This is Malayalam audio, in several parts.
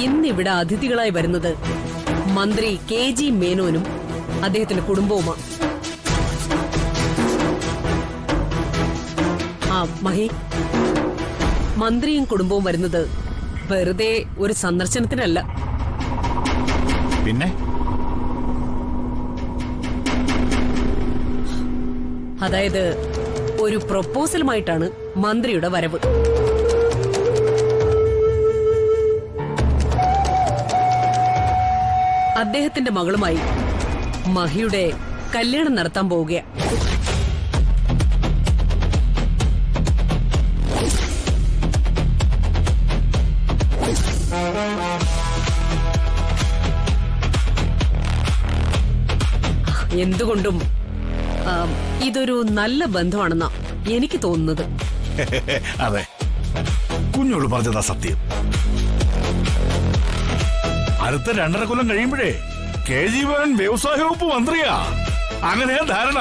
ഇന്നിവിടെ അതിഥികളായി വരുന്നത് മന്ത്രി KG മേനോനും അദ്ദേഹത്തിന്റെ കുടുംബവുമാണ്. മഹി, മന്ത്രിയും കുടുംബവും വരുന്നത് വെറുതെ ഒരു സന്ദർശനത്തിനല്ല. പിന്നെ അതായത് ഒരു പ്രൊപ്പോസലുമായിട്ടാണ് മന്ത്രിയുടെ വരവ്. അദ്ദേഹത്തിന്റെ മകളുമായി മഹിയുടെ കല്യാണം നടത്താൻ പോവുകയാണ്. എന്തുകൊണ്ടും ഇതൊരു നല്ല ബന്ധമാണെന്നാ എനിക്ക് തോന്നുന്നത്. അതെ, കുഞ്ഞോട് പറഞ്ഞതാ സത്യം. അടുത്ത 2.5 കൊല്ലം കഴിയുമ്പോഴേ KG മേനോൻ വ്യവസായ വകുപ്പ് മന്ത്രിയാ. അങ്ങനെയാ ധാരണ.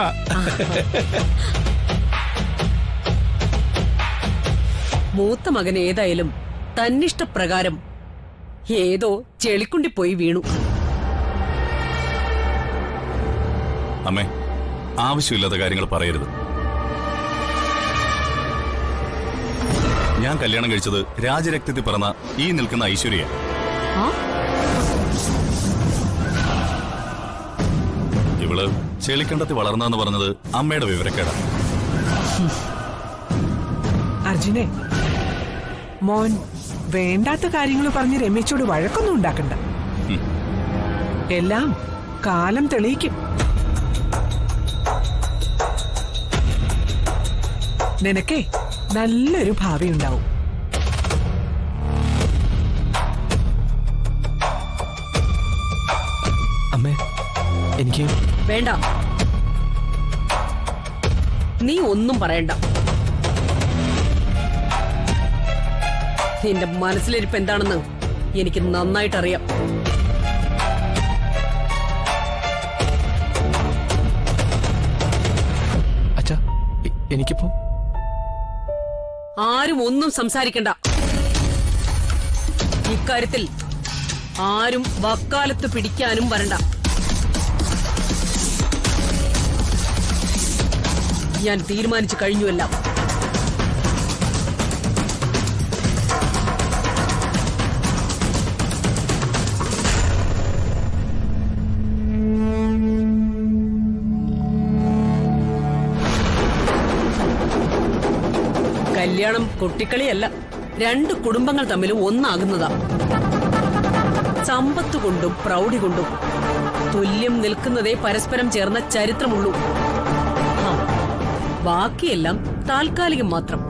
മൂത്ത മകൻ ഏതായാലും തന്നിഷ്ടപ്രകാരം ഏതോ ചെളിക്കുണ്ടി പോയി വീണു. അമ്മേ, ആവശ്യമില്ലാത്ത കാര്യങ്ങൾ പറയരുത്. ഞാൻ കല്യാണം കഴിച്ചത് രാജരക്തത്തിൽ പിറന്ന ഈ നിൽക്കുന്ന ഐശ്വര്യ. ഇവള് ചെളിക്കണ്ടത്തിൽ വളർന്നെന്ന് പറഞ്ഞത് അമ്മയുടെ വിവരക്കേടാ. അർജുനെ, മോൻ വേണ്ടാത്ത കാര്യങ്ങൾ പറഞ്ഞ് രമേശോട് വഴക്കൊന്നും ഉണ്ടാക്കണ്ട. എല്ലാം കാലം തെളിയിക്കും. നിനക്കേ നല്ലൊരു ഭാവി ഉണ്ടാവും. അമ്മേ, എനിക്ക് വേണ്ട, നീ ഒന്നും പറയണ്ട. നിന്റെ മനസ്സിലിരിപ്പ് എന്താണെന്ന് എനിക്ക് നന്നായിട്ടറിയാം. അച്ഛാ, എനിക്കിപ്പോ ആരും ഒന്നും സംസാരിക്കണ്ട. ഇക്കാര്യത്തിൽ ആരും വക്കാലത്ത് പിടിക്കാനും വരണ്ട. ഞാൻ തീരുമാനിച്ചു കഴിഞ്ഞുവല്ല. കല്യാണം കുട്ടിക്കളിയല്ല. 2 കുടുംബങ്ങൾ തമ്മിലും ഒന്നാകുന്നതാ. സമ്പത്ത് കൊണ്ടും പ്രൗഢി കൊണ്ടും തുല്യം നിൽക്കുന്നതേ പരസ്പരം ചേർന്ന ചരിത്രമുള്ളൂ. ബാക്കിയെല്ലാം താൽക്കാലികം മാത്രം.